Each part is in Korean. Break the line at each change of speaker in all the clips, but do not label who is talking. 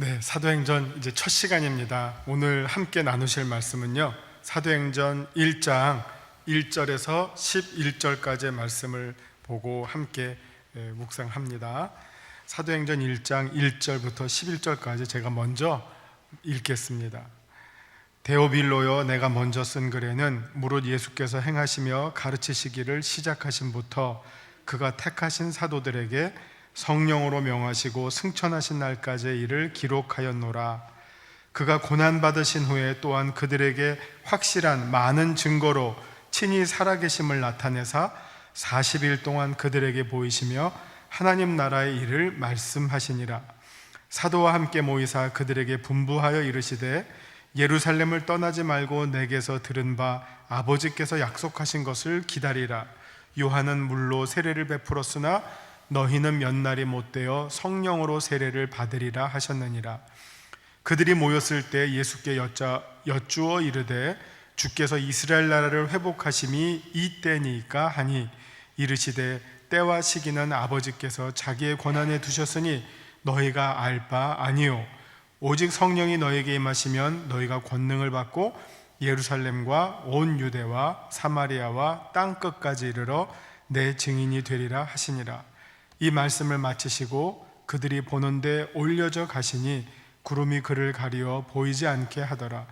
네, 사도행전 이제 첫 시간입니다. 오늘 함께 나누실 말씀은요, 사도행전 1장 1절에서 11절까지의 말씀을 보고 함께 묵상합니다. 사도행전 1장 1절부터 11절까지 제가 먼저 읽겠습니다. 데오빌로여, 내가 먼저 쓴 글에는 무릇 예수께서 행하시며 가르치시기를 시작하신부터 그가 택하신 사도들에게 성령으로 명하시고 승천하신 날까지의 일을 기록하였노라. 그가 고난받으신 후에 또한 그들에게 확실한 많은 증거로 친히 살아계심을 나타내사 40일 동안 그들에게 보이시며 하나님 나라의 일을 말씀하시니라. 사도와 함께 모이사 그들에게 분부하여 이르시되 예루살렘을 떠나지 말고 내게서 들은 바 아버지께서 약속하신 것을 기다리라. 요한은 물로 세례를 베풀었으나 너희는 몇 날이 못되어 성령으로 세례를 받으리라 하셨느니라. 그들이 모였을 때 예수께 여쭈어 이르되 주께서 이스라엘 나라를 회복하심이 이때니까 하니, 이르시되 때와 시기는 아버지께서 자기의 권한에 두셨으니 너희가 알 바 아니요 오직 성령이 너희에게 임하시면 너희가 권능을 받고 예루살렘과 온 유대와 사마리아와 땅끝까지 이르러 내 증인이 되리라 하시니라. 이 말씀을 마치시고 그들이 보는데 올려져 가시니 구름이 그를 가리어 보이지 않게 하더라.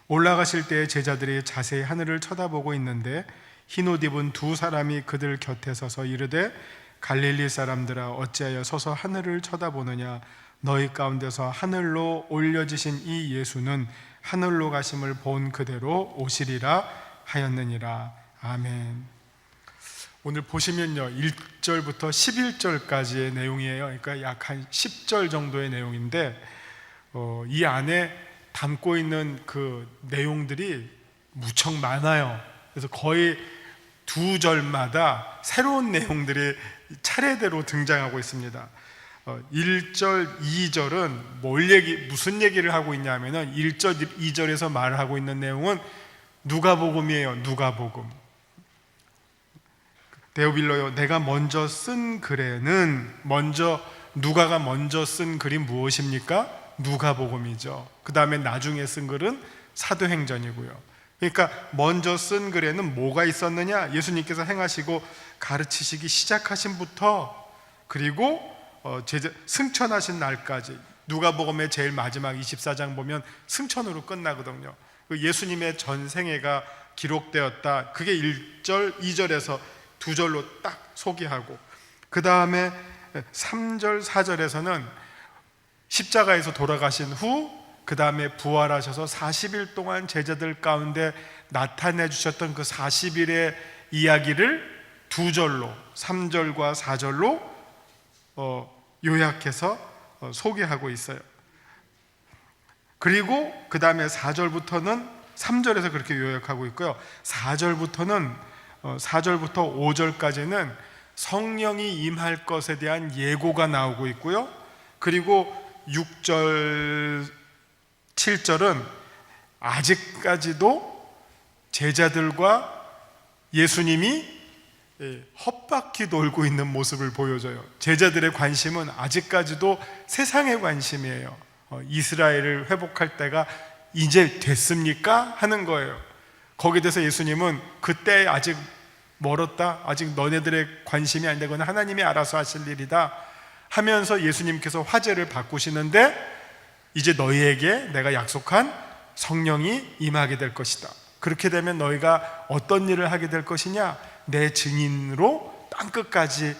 올라가실 때에 제자들이 자세히 하늘을 쳐다보고 있는데 흰 옷 입은 두 사람이 그들 곁에 서서 이르되 갈릴리 사람들아, 어찌하여 서서 하늘을 쳐다보느냐? 너희 가운데서 하늘로 올려지신 이 예수는 하늘로 가심을 본 그대로 오시리라 하였느니라. 아멘. 오늘 보시면요, 1절부터 11절까지의 내용이에요. 그러니까 약 한 10절 정도의 내용인데 이 안에 담고 있는 그 내용들이 무척 많아요. 그래서 거의 두 절마다 새로운 내용들이 차례대로 등장하고 있습니다. 1절, 2절은 무슨 얘기를 하고 있냐면은 1절, 2절에서 말하고 있는 내용은 누가복음이에요. 누가복음. 데오빌로요, 내가 먼저 쓴 글에는, 누가가 먼저 쓴 글이 무엇입니까? 누가복음이죠. 그 다음에 나중에 쓴 글은 사도행전이고요. 그러니까 먼저 쓴 글에는 뭐가 있었느냐? 예수님께서 행하시고 가르치시기 시작하신부터, 그리고 승천하신 날까지. 누가복음의 제일 마지막 24장 보면 승천으로 끝나거든요. 예수님의 전생애가 기록되었다. 그게 1절, 2절에서 두 절로 딱 소개하고, 그 다음에 3절, 4절에서는 십자가에서 돌아가신 후, 그 다음에 부활하셔서 40일 동안 제자들 가운데 나타내 주셨던 그 40일의 이야기를 두 절로, 3절과 4절로 요약해서 소개하고 있어요. 그리고 그 다음에 4절부터는 3절에서 그렇게 요약하고 있고요. 4절부터 5절까지는 성령이 임할 것에 대한 예고가 나오고 있고요. 그리고 6절, 7절은 아직까지도 제자들과 예수님이 헛바퀴 돌고 있는 모습을 보여줘요. 제자들의 관심은 아직까지도 세상의 관심이에요. 이스라엘을 회복할 때가 이제 됐습니까? 하는 거예요. 거기에 대해서 예수님은 그때 아직 멀었다, 아직 너네들의 관심이 아닌데 그건 하나님이 알아서 하실 일이다 하면서 예수님께서 화제를 바꾸시는데, 이제 너희에게 내가 약속한 성령이 임하게 될 것이다. 그렇게 되면 너희가 어떤 일을 하게 될 것이냐? 내 증인으로 땅끝까지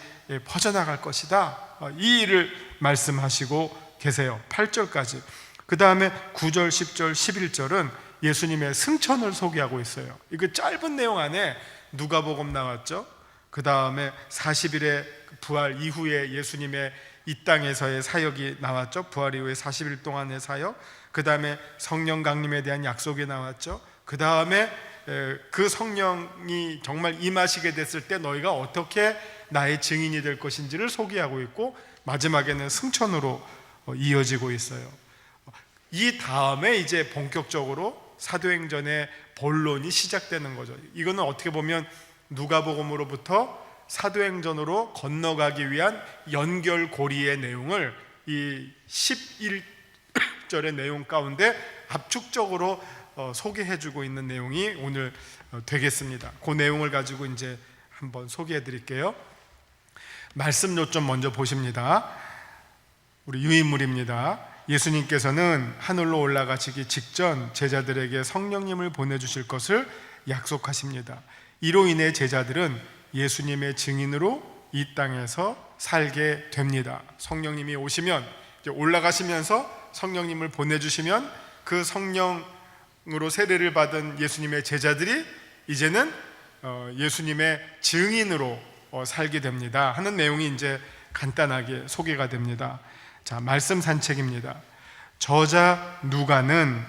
퍼져나갈 것이다. 이 일을 말씀하시고 계세요. 8절까지. 그 다음에 9절, 10절, 11절은 예수님의 승천을 소개하고 있어요. 이거 짧은 내용 안에 누가복음 나왔죠. 그 다음에 40일의 부활 이후에 예수님의 이 땅에서의 사역이 나왔죠. 부활 이후에 40일 동안의 사역. 그 다음에 성령 강림에 대한 약속이 나왔죠. 그 다음에 그 성령이 정말 임하시게 됐을 때 너희가 어떻게 나의 증인이 될 것인지를 소개하고 있고, 마지막에는 승천으로 이어지고 있어요. 이 다음에 이제 본격적으로 사도행전의 본론이 시작되는 거죠. 이거는 어떻게 보면 누가복음으로부터 사도행전으로 건너가기 위한 연결고리의 내용을 이 6절의 내용 가운데 압축적으로 소개해주고 있는 내용이 오늘 되겠습니다. 그 내용을 가지고 이제 한번 소개해 드릴게요. 말씀 요점 먼저 보십니다. 우리 유인물입니다. 예수님께서는 하늘로 올라가시기 직전 제자들에게 성령님을 보내주실 것을 약속하십니다. 이로 인해 제자들은 예수님의 증인으로 이 땅에서 살게 됩니다. 성령님이 오시면, 이제 올라가시면서 성령님을 보내주시면 그 성령으로 세례를 받은 예수님의 제자들이 이제는 예수님의 증인으로 살게 됩니다 하는 내용이 이제 간단하게 소개가 됩니다. 자, 말씀 산책입니다. 저자 누가는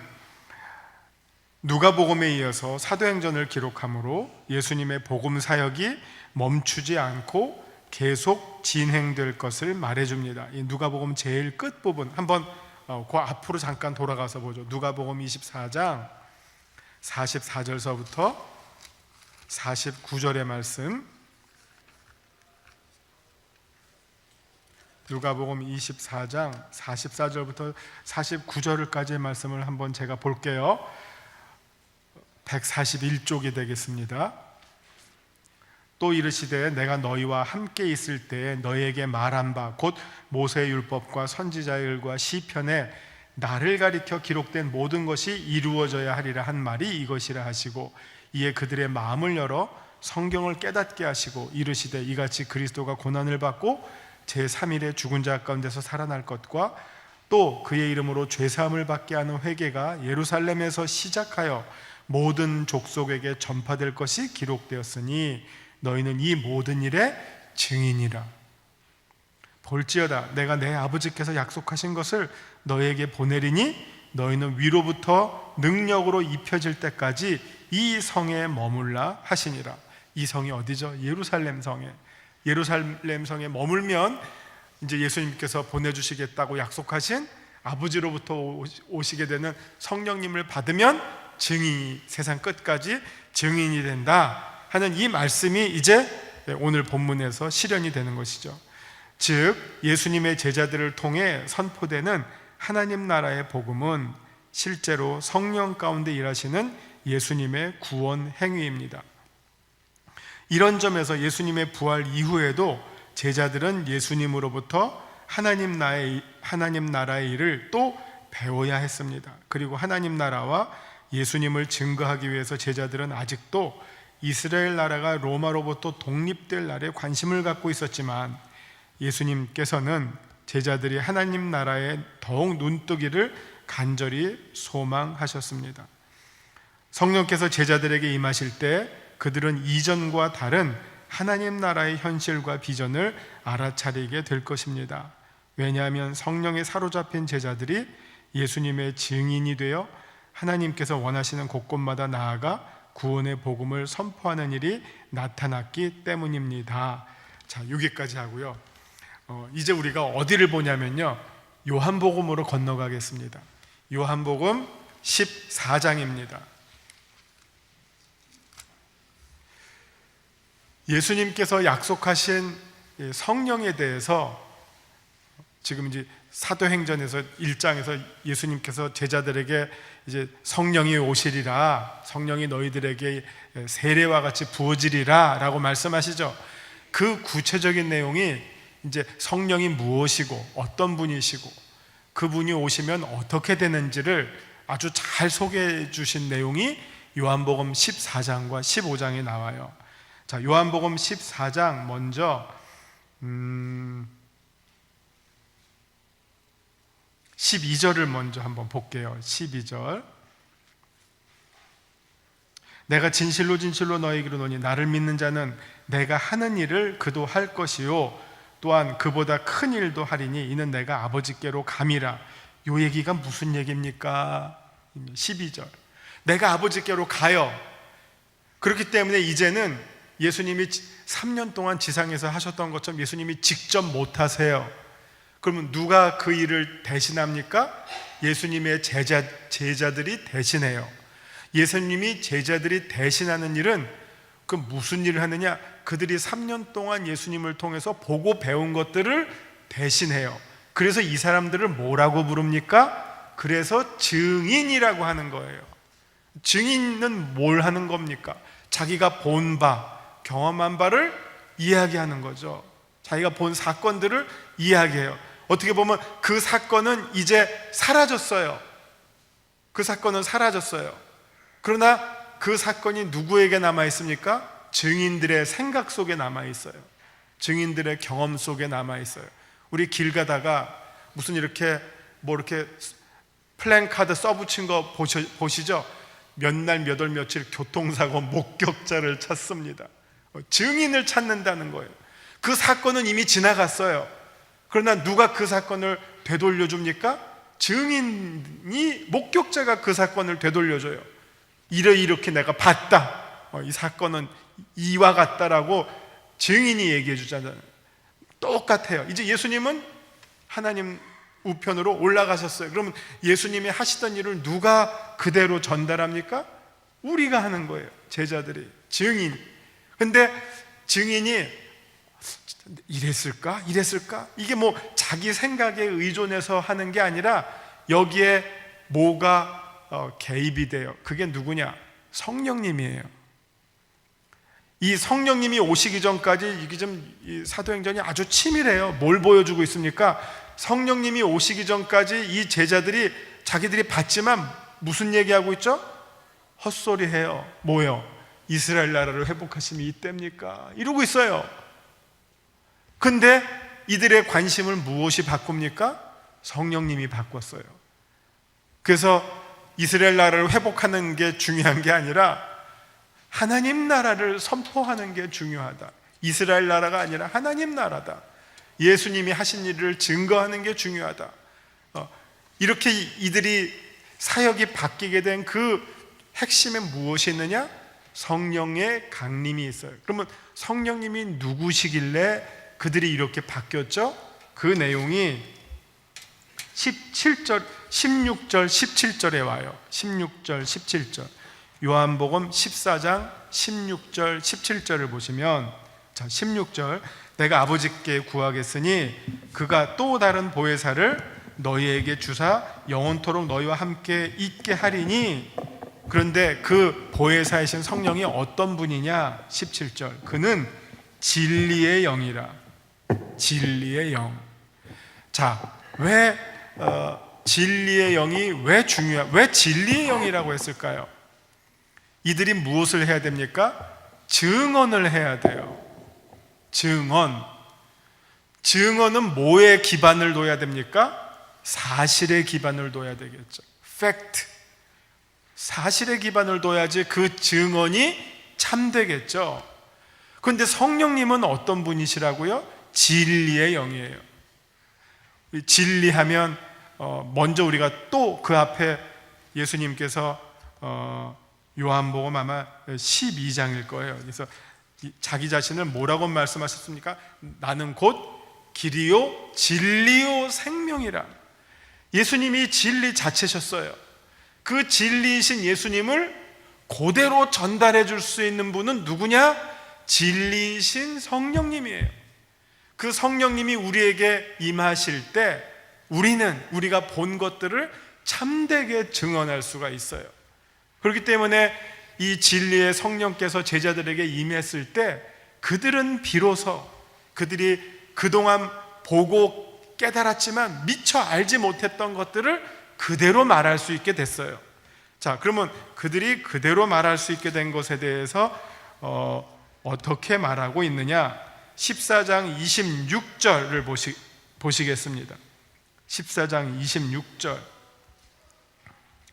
누가복음에 이어서 사도행전을 기록하므로 예수님의 복음 사역이 멈추지 않고 계속 진행될 것을 말해줍니다. 이 누가복음 제일 끝부분 한번 그 앞으로 잠깐 돌아가서 보죠. 누가복음 24장 44절서부터 49절의 말씀, 누가복음 24장 44절부터 49절까지의 말씀을 한번 제가 볼게요. 141쪽이 되겠습니다. 또 이르시되 내가 너희와 함께 있을 때에 너희에게 말한 바 곧 모세의 율법과 선지자의 글과 시편에 나를 가리켜 기록된 모든 것이 이루어져야 하리라 한 말이 이것이라 하시고, 이에 그들의 마음을 열어 성경을 깨닫게 하시고 이르시되 이같이 그리스도가 고난을 받고 제3일에 죽은 자 가운데서 살아날 것과 또 그의 이름으로 죄사함을 받게 하는 회개가 예루살렘에서 시작하여 모든 족속에게 전파될 것이 기록되었으니 너희는 이 모든 일의 증인이라. 볼지어다 내가 내 아버지께서 약속하신 것을 너희에게 보내리니 너희는 위로부터 능력으로 입혀질 때까지 이 성에 머물라 하시니라. 이 성이 어디죠? 예루살렘 성에. 예루살렘 성에 머물면 이제 예수님께서 보내주시겠다고 약속하신 아버지로부터 오시게 되는 성령님을 받으면 증인이, 세상 끝까지 증인이 된다 하는 이 말씀이 이제 오늘 본문에서 실현이 되는 것이죠. 즉 예수님의 제자들을 통해 선포되는 하나님 나라의 복음은 실제로 성령 가운데 일하시는 예수님의 구원 행위입니다. 이런 점에서 예수님의 부활 이후에도 제자들은 예수님으로부터 하나님 나라의 일을 또 배워야 했습니다. 그리고 하나님 나라와 예수님을 증거하기 위해서 제자들은 아직도 이스라엘 나라가 로마로부터 독립될 날에 관심을 갖고 있었지만 예수님께서는 제자들이 하나님 나라에 더욱 눈뜨기를 간절히 소망하셨습니다. 성령께서 제자들에게 임하실 때 그들은 이전과 다른 하나님 나라의 현실과 비전을 알아차리게 될 것입니다. 왜냐하면 성령에 사로잡힌 제자들이 예수님의 증인이 되어 하나님께서 원하시는 곳곳마다 나아가 구원의 복음을 선포하는 일이 나타났기 때문입니다. 자, 여기까지 하고요. 이제 우리가 어디를 보냐면요, 요한복음으로 건너가겠습니다. 요한복음 14장입니다. 예수님께서 약속하신 성령에 대해서 지금 이제 사도행전에서 1장에서 예수님께서 제자들에게 이제 성령이 오시리라, 성령이 너희들에게 세례와 같이 부어지리라 라고 말씀하시죠. 그 구체적인 내용이 이제 성령이 무엇이고 어떤 분이시고 그분이 오시면 어떻게 되는지를 아주 잘 소개해 주신 내용이 요한복음 14장과 15장에 나와요. 자, 요한복음 14장 먼저 12절을 먼저 한번 볼게요. 12절. 내가 진실로 진실로 너희에게 이르노니 나를 믿는 자는 내가 하는 일을 그도 할 것이요 또한 그보다 큰 일도 하리니 이는 내가 아버지께로 감이라. 요 얘기가 무슨 얘기입니까? 12절. 내가 아버지께로 가요. 그렇기 때문에 이제는 예수님이 3년 동안 지상에서 하셨던 것처럼 예수님이 직접 못하세요. 그러면 누가 그 일을 대신합니까? 예수님의 제자들이 대신해요. 예수님이 제자들이 대신하는 일은 그 무슨 일을 하느냐? 그들이 3년 동안 예수님을 통해서 보고 배운 것들을 대신해요. 그래서 이 사람들을 뭐라고 부릅니까? 그래서 증인이라고 하는 거예요. 증인은 뭘 하는 겁니까? 자기가 본 바, 경험한 바를 이야기하는 거죠. 자기가 본 사건들을 이야기해요. 어떻게 보면 그 사건은 이제 사라졌어요. 그 사건은 사라졌어요. 그러나 그 사건이 누구에게 남아있습니까? 증인들의 생각 속에 남아있어요. 증인들의 경험 속에 남아있어요. 우리 길 가다가 무슨 이렇게 플랜카드 써붙인 거 보시죠? 몇 날 몇 월 며칠 교통사고 목격자를 찾습니다. 증인을 찾는다는 거예요. 그 사건은 이미 지나갔어요. 그러나 누가 그 사건을 되돌려 줍니까? 증인이, 목격자가 그 사건을 되돌려줘요. 이렇게 내가 봤다, 이 사건은 이와 같다라고 증인이 얘기해 주잖아요. 똑같아요. 이제 예수님은 하나님 우편으로 올라가셨어요. 그러면 예수님이 하시던 일을 누가 그대로 전달합니까? 우리가 하는 거예요. 제자들이, 증인. 근데 증인이 이랬을까? 이게 뭐 자기 생각에 의존해서 하는 게 아니라 여기에 뭐가 개입이 돼요. 그게 누구냐? 성령님이에요. 이 성령님이 오시기 전까지 이게 좀 이 사도행전이 아주 치밀해요. 뭘 보여주고 있습니까? 성령님이 오시기 전까지 이 제자들이 자기들이 봤지만 무슨 얘기하고 있죠? 헛소리해요. 뭐요? 이스라엘 나라를 회복하심이 이때입니까? 이러고 있어요. 근데 이들의 관심을 무엇이 바꿉니까? 성령님이 바꿨어요. 그래서 이스라엘 나라를 회복하는 게 중요한 게 아니라 하나님 나라를 선포하는 게 중요하다. 이스라엘 나라가 아니라 하나님 나라다. 예수님이 하신 일을 증거하는 게 중요하다. 이렇게 이들이 사역이 바뀌게 된 그 핵심에 무엇이 있느냐? 성령의 강림이 있어요. 그러면 성령님이 누구시길래 그들이 이렇게 바뀌었죠? 그 내용이 16절, 17절에 와요. 16절, 17절. 요한복음 14장 16절, 17절을 보시면, 자, 16절. 내가 아버지께 구하겠으니 그가 또 다른 보혜사를 너희에게 주사 영원토록 너희와 함께 있게 하리니. 그런데 그 보혜사이신 성령이 어떤 분이냐? 17절. 그는 진리의 영이라. 진리의 영. 자, 왜 진리의 영이 왜 진리의 영이라고 했을까요? 이들이 무엇을 해야 됩니까? 증언을 해야 돼요. 증언은 뭐에 기반을 둬야 됩니까? 사실에 기반을 둬야 되겠죠. 팩트. 사실에 기반을 둬야지 그 증언이 참되겠죠. 그런데 성령님은 어떤 분이시라고요? 진리의 영이에요. 진리하면 먼저 우리가 또 그 앞에 예수님께서 요한복음 아마 12장일 거예요. 그래서 자기 자신을 뭐라고 말씀하셨습니까? 나는 곧 길이요 진리요 생명이라. 예수님이 진리 자체셨어요. 그 진리이신 예수님을 그대로 전달해 줄 수 있는 분은 누구냐? 진리이신 성령님이에요. 그 성령님이 우리에게 임하실 때 우리가 본 것들을 참되게 증언할 수가 있어요. 그렇기 때문에 이 진리의 성령께서 제자들에게 임했을 때 그들은 비로소 그들이 그동안 보고 깨달았지만 미처 알지 못했던 것들을 그대로 말할 수 있게 됐어요. 자, 그러면 그들이 그대로 말할 수 있게 된 것에 대해서 어떻게 말하고 있느냐? 14장 26절을 보시겠습니다. 14장 26절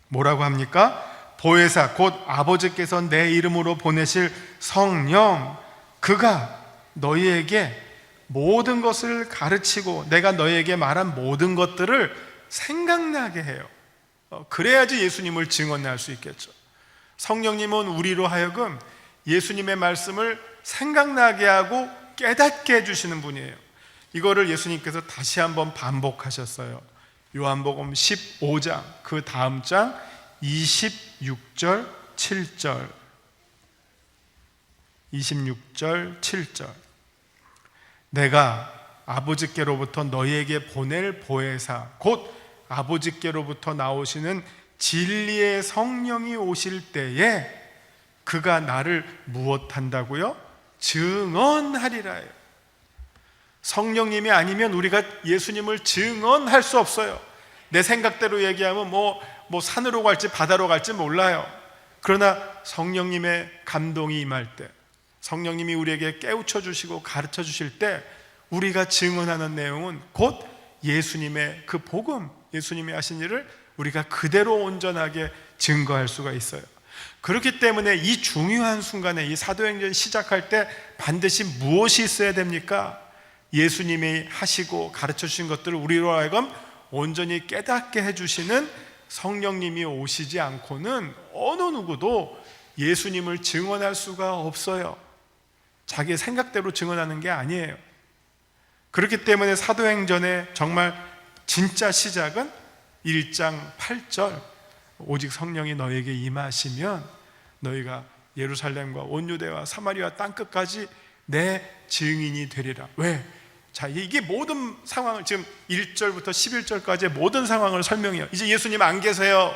뭐라고 합니까? 보혜사 곧 아버지께서 내 이름으로 보내실 성령 그가 너희에게 모든 것을 가르치고 내가 너희에게 말한 모든 것들을 생각나게 해요. 그래야지 예수님을 증언할 수 있겠죠. 성령님은 우리로 하여금 예수님의 말씀을 생각나게 하고 깨닫게 해주시는 분이에요. 이거를 예수님께서 다시 한번 반복하셨어요. 요한복음 15장 그 다음 장 26절 7절 26절 7절 내가 아버지께로부터 너희에게 보낼 보혜사 곧 아버지께로부터 나오시는 진리의 성령이 오실 때에 그가 나를 무엇한다고요? 증언하리라요. 성령님이 아니면 우리가 예수님을 증언할 수 없어요. 내 생각대로 얘기하면 뭐 산으로 갈지 바다로 갈지 몰라요. 그러나 성령님의 감동이 임할 때, 성령님이 우리에게 깨우쳐 주시고 가르쳐 주실 때 우리가 증언하는 내용은 곧 예수님의 그 복음, 예수님이 하신 일을 우리가 그대로 온전하게 증거할 수가 있어요. 그렇기 때문에 이 중요한 순간에, 이 사도행전 시작할 때 반드시 무엇이 있어야 됩니까? 예수님이 하시고 가르쳐 주신 것들을 우리로 하여금 온전히 깨닫게 해주시는 성령님이 오시지 않고는 어느 누구도 예수님을 증언할 수가 없어요. 자기의 생각대로 증언하는 게 아니에요. 그렇기 때문에 사도행전의 정말 진짜 시작은 1장 8절, 오직 성령이 너에게 임하시면 너희가 예루살렘과 온 유대와 사마리아 땅끝까지 내 증인이 되리라. 왜? 자, 이게 모든 상황을, 지금 1절부터 11절까지의 모든 상황을 설명해요. 이제 예수님 안 계세요.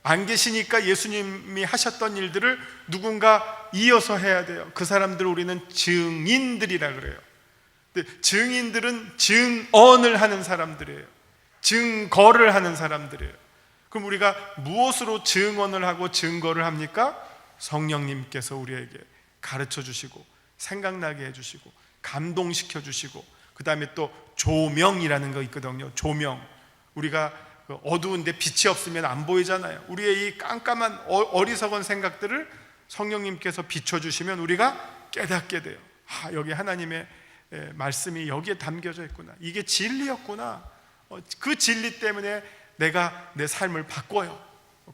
안 계시니까 예수님이 하셨던 일들을 누군가 이어서 해야 돼요. 그 사람들을 우리는 증인들이라 그래요. 근데 증인들은 증언을 하는 사람들이에요. 증거를 하는 사람들이에요. 그럼 우리가 무엇으로 증언을 하고 증거를 합니까? 성령님께서 우리에게 가르쳐 주시고 생각나게 해주시고 감동시켜 주시고, 그 다음에 또 조명이라는 거 있거든요. 조명. 우리가 어두운데 빛이 없으면 안 보이잖아요. 우리의 이 깜깜한 어리석은 생각들을 성령님께서 비춰주시면 우리가 깨닫게 돼요. 여기 하나님의 말씀이 여기에 담겨져 있구나. 이게 진리였구나. 그 진리 때문에 내가 내 삶을 바꿔요.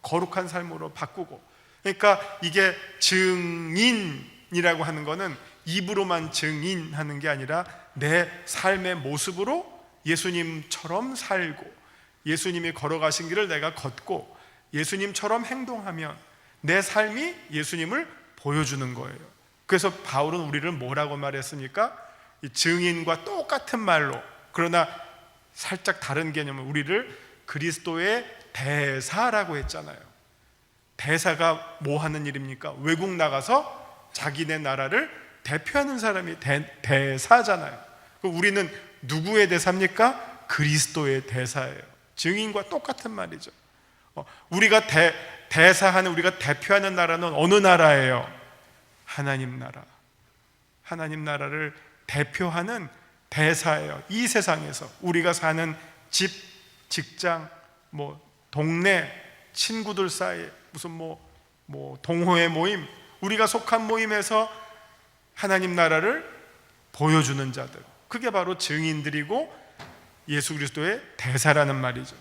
거룩한 삶으로 바꾸고. 그러니까 이게 증인이라고 하는 거는 입으로만 증인하는 게 아니라 내 삶의 모습으로 예수님처럼 살고, 예수님이 걸어가신 길을 내가 걷고 예수님처럼 행동하면 내 삶이 예수님을 보여주는 거예요. 그래서 바울은 우리를 뭐라고 말했습니까? 이 증인과 똑같은 말로, 그러나 살짝 다른 개념을, 우리를 그리스도의 대사라고 했잖아요. 대사가 뭐 하는 일입니까? 외국 나가서 자기네 나라를 대표하는 사람이 대사잖아요. 우리는 누구의 대사입니까? 그리스도의 대사예요. 증인과 똑같은 말이죠. 우리가 대사하는, 우리가 대표하는 나라는 어느 나라예요? 하나님 나라. 하나님 나라를 대표하는 대사예요. 이 세상에서 우리가 사는 집, 직장, 동네, 친구들 사이, 무슨 동호회 모임, 우리가 속한 모임에서 하나님 나라를 보여주는 자들, 그게 바로 증인들이고 예수 그리스도의 대사라는 말이죠.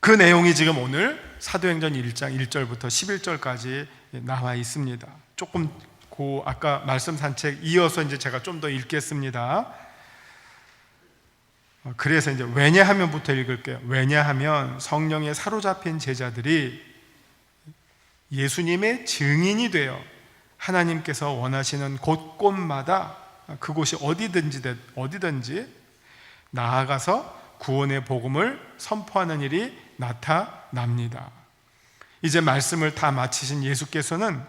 그 내용이 지금 오늘 사도행전 1장 1절부터 11절까지 나와 있습니다. 조금 아까 말씀 산책 이어서 이제 제가 좀 더 읽겠습니다. 그래서 이제 왜냐하면부터 읽을게요. 왜냐하면 성령에 사로잡힌 제자들이 예수님의 증인이 되어 하나님께서 원하시는 곳곳마다, 그곳이 어디든지 나아가서 구원의 복음을 선포하는 일이 나타납니다. 이제 말씀을 다 마치신 예수께서는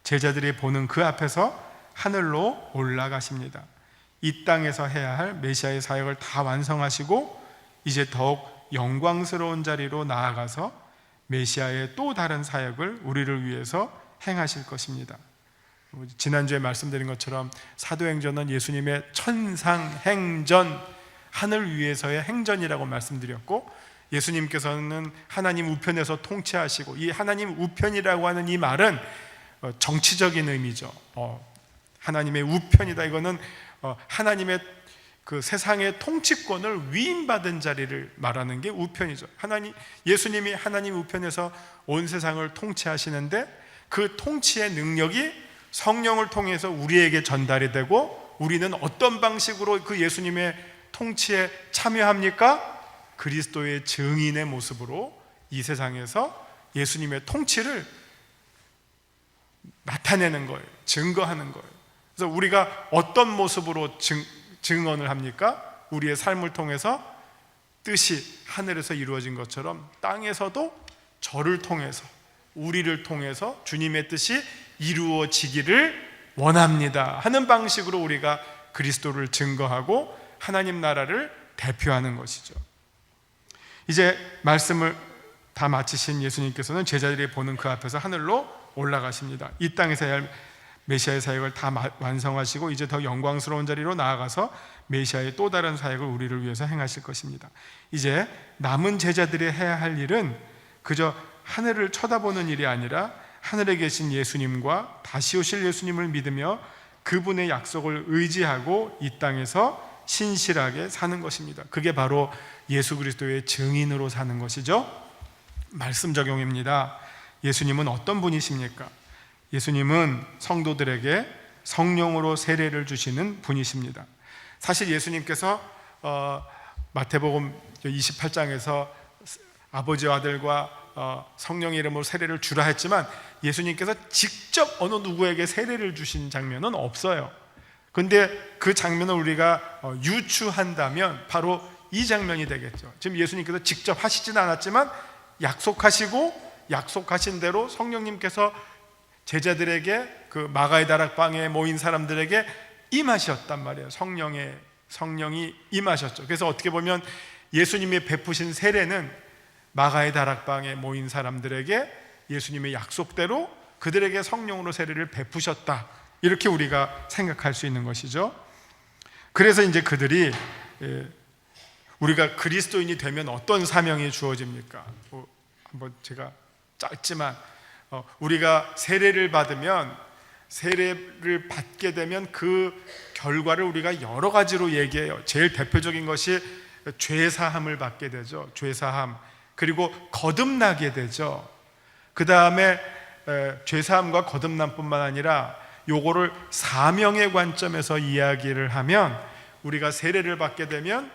제자들이 보는 그 앞에서 하늘로 올라가십니다. 이 땅에서 해야 할 메시아의 사역을 다 완성하시고 이제 더욱 영광스러운 자리로 나아가서 메시아의 또 다른 사역을 우리를 위해서 행하실 것입니다. 지난주에 말씀드린 것처럼 사도행전은 예수님의 천상행전, 하늘 위에서의 행전이라고 말씀드렸고, 예수님께서는 하나님 우편에서 통치하시고, 이 하나님 우편이라고 하는 이 말은 정치적인 의미죠. 하나님의 우편이다. 이거는 하나님의 그 세상의 통치권을 위임받은 자리를 말하는 게 우편이죠. 예수님이 하나님 우편에서 온 세상을 통치하시는데 그 통치의 능력이 성령을 통해서 우리에게 전달이 되고, 우리는 어떤 방식으로 그 예수님의 통치에 참여합니까? 그리스도의 증인의 모습으로 이 세상에서 예수님의 통치를 나타내는 거예요. 증거하는 거예요. 그래서 우리가 어떤 모습으로 증언을 합니까? 우리의 삶을 통해서 뜻이 하늘에서 이루어진 것처럼 땅에서도 저를 통해서, 우리를 통해서 주님의 뜻이 이루어지기를 원합니다 하는 방식으로 우리가 그리스도를 증거하고 하나님 나라를 대표하는 것이죠. 이제 말씀을 다 마치신 예수님께서는 제자들이 보는 그 앞에서 하늘로 올라가십니다. 이 땅에서 할 메시아의 사역을 다 완성하시고 이제 더 영광스러운 자리로 나아가서 메시아의 또 다른 사역을 우리를 위해서 행하실 것입니다. 이제 남은 제자들이 해야 할 일은 그저 하늘을 쳐다보는 일이 아니라 하늘에 계신 예수님과 다시 오실 예수님을 믿으며 그분의 약속을 의지하고 이 땅에서 신실하게 사는 것입니다. 그게 바로 예수 그리스도의 증인으로 사는 것이죠. 말씀 적용입니다. 예수님은 어떤 분이십니까? 예수님은 성도들에게 성령으로 세례를 주시는 분이십니다. 사실 예수님께서 마태복음 28장에서 아버지와 아들과 성령의 이름으로 세례를 주라 했지만 예수님께서 직접 어느 누구에게 세례를 주신 장면은 없어요. 근데 그 장면을 우리가 유추한다면 바로 이 장면이 되겠죠. 지금 예수님께서 직접 하시진 않았지만 약속하신 대로 성령님께서 제자들에게 그 마가의 다락방에 모인 사람들에게 임하셨단 말이에요. 성령이 임하셨죠. 그래서 어떻게 보면 예수님이 베푸신 세례는 마가의 다락방에 모인 사람들에게 예수님의 약속대로 그들에게 성령으로 세례를 베푸셨다, 이렇게 우리가 생각할 수 있는 것이죠. 그래서 이제 그들이 우리가 그리스도인이 되면 어떤 사명이 주어집니까? 한번 제가 짧지만 우리가 세례를 받게 되면 그 결과를 우리가 여러 가지로 얘기해요. 제일 대표적인 것이 죄사함을 받게 되죠. 죄사함. 그리고 거듭나게 되죠. 그 다음에 죄사함과 거듭남뿐만 아니라 요거를 사명의 관점에서 이야기를 하면 우리가 세례를 받게 되면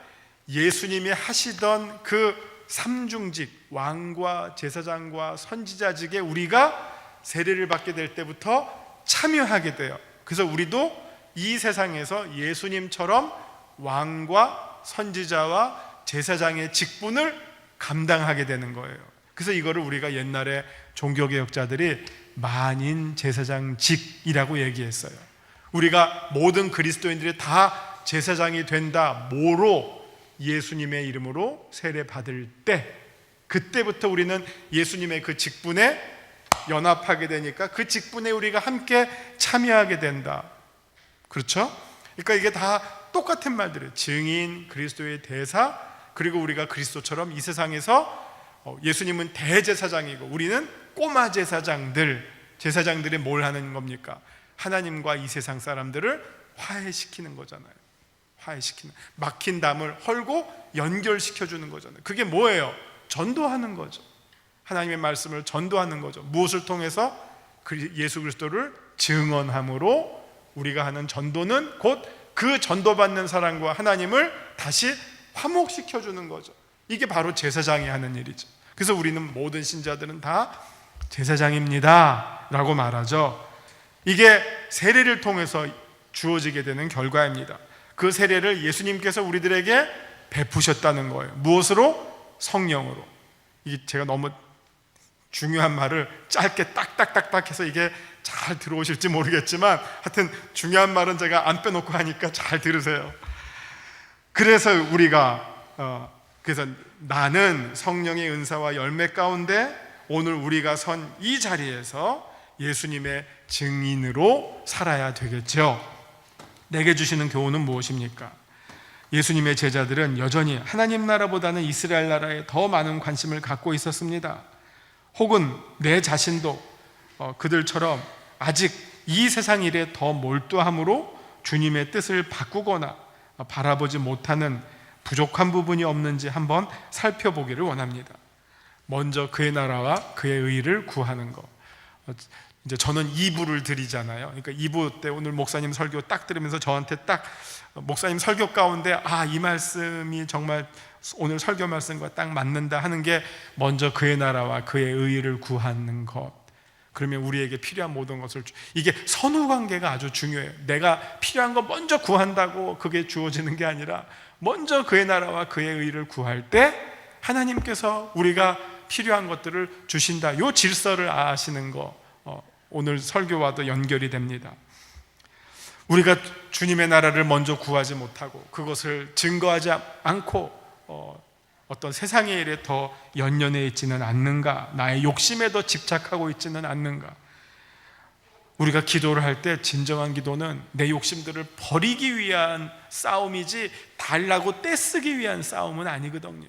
예수님이 하시던 그 삼중직, 왕과 제사장과 선지자직에 우리가 세례를 받게 될 때부터 참여하게 돼요. 그래서 우리도 이 세상에서 예수님처럼 왕과 선지자와 제사장의 직분을 감당하게 되는 거예요. 그래서 이거를 우리가 옛날에 종교개혁자들이 만인 제사장직이라고 얘기했어요. 우리가 모든 그리스도인들이 다 제사장이 된다. 뭐로? 예수님의 이름으로 세례 받을 때, 그때부터 우리는 예수님의 그 직분에 연합하게 되니까 그 직분에 우리가 함께 참여하게 된다. 그렇죠? 그러니까 이게 다 똑같은 말들이에요. 증인, 그리스도의 대사, 그리고 우리가 그리스도처럼 이 세상에서 예수님은 대제사장이고 우리는 꼬마 제사장들이 뭘 하는 겁니까? 하나님과 이 세상 사람들을 화해시키는 거잖아요. 막힌 담을 헐고 연결시켜주는 거잖아요. 그게 뭐예요? 전도하는 거죠. 하나님의 말씀을 전도하는 거죠. 무엇을 통해서? 예수 그리스도를 증언함으로 우리가 하는 전도는 곧 그 전도받는 사람과 하나님을 다시 화목시켜주는 거죠. 이게 바로 제사장이 하는 일이죠. 그래서 우리는 모든 신자들은 다 제사장입니다 라고 말하죠. 이게 세례를 통해서 주어지게 되는 결과입니다. 그 세례를 예수님께서 우리들에게 베푸셨다는 거예요. 무엇으로? 성령으로. 이게 제가 너무 중요한 말을 짧게 딱딱딱딱 해서 이게 잘 들어오실지 모르겠지만 하여튼 중요한 말은 제가 안 빼놓고 하니까 잘 들으세요. 그래서 우리가 그래서 나는 성령의 은사와 열매 가운데 오늘 우리가 선 이 자리에서 예수님의 증인으로 살아야 되겠죠. 내게 주시는 교훈은 무엇입니까? 예수님의 제자들은 여전히 하나님 나라보다는 이스라엘 나라에 더 많은 관심을 갖고 있었습니다. 혹은 내 자신도 그들처럼 아직 이 세상 일에 더 몰두함으로 주님의 뜻을 바꾸거나 바라보지 못하는 부족한 부분이 없는지 한번 살펴보기를 원합니다. 먼저 그의 나라와 그의 의를 구하는 것. 이제 저는 2부를 드리잖아요. 그러니까 2부 때 오늘 목사님 설교 딱 들으면서 저한테 딱 목사님 설교 가운데 이 말씀이 정말 오늘 설교 말씀과 딱 맞는다 하는 게 먼저 그의 나라와 그의 의를 구하는 것. 그러면 우리에게 필요한 모든 것을 이게 선후 관계가 아주 중요해요. 내가 필요한 거 먼저 구한다고 그게 주어지는 게 아니라 먼저 그의 나라와 그의 의를 구할 때 하나님께서 우리가 필요한 것들을 주신다. 이 질서를 아시는 거 오늘 설교와도 연결이 됩니다. 우리가 주님의 나라를 먼저 구하지 못하고 그것을 증거하지 않고 어떤 세상의 일에 더 연연해 있지는 않는가? 나의 욕심에 더 집착하고 있지는 않는가? 우리가 기도를 할 때 진정한 기도는 내 욕심들을 버리기 위한 싸움이지 달라고 떼쓰기 위한 싸움은 아니거든요.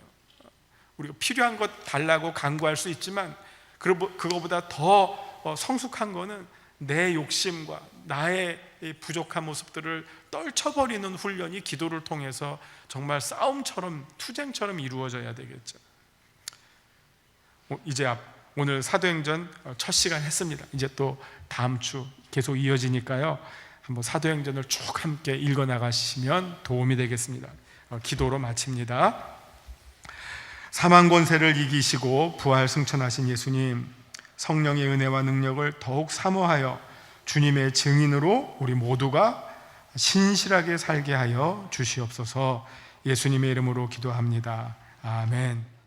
우리가 필요한 것 달라고 간구할 수 있지만 그거보다 더 성숙한 거는 내 욕심과 나의 부족한 모습들을 떨쳐버리는 훈련이 기도를 통해서 정말 싸움처럼 투쟁처럼 이루어져야 되겠죠. 이제 오늘 사도행전 첫 시간 했습니다. 이제 또 다음 주 계속 이어지니까요, 한번 사도행전을 쭉 함께 읽어 나가시면 도움이 되겠습니다. 기도로 마칩니다. 사망 권세를 이기시고 부활 승천하신 예수님, 성령의 은혜와 능력을 더욱 사모하여 주님의 증인으로 우리 모두가 신실하게 살게 하여 주시옵소서. 예수님의 이름으로 기도합니다. 아멘.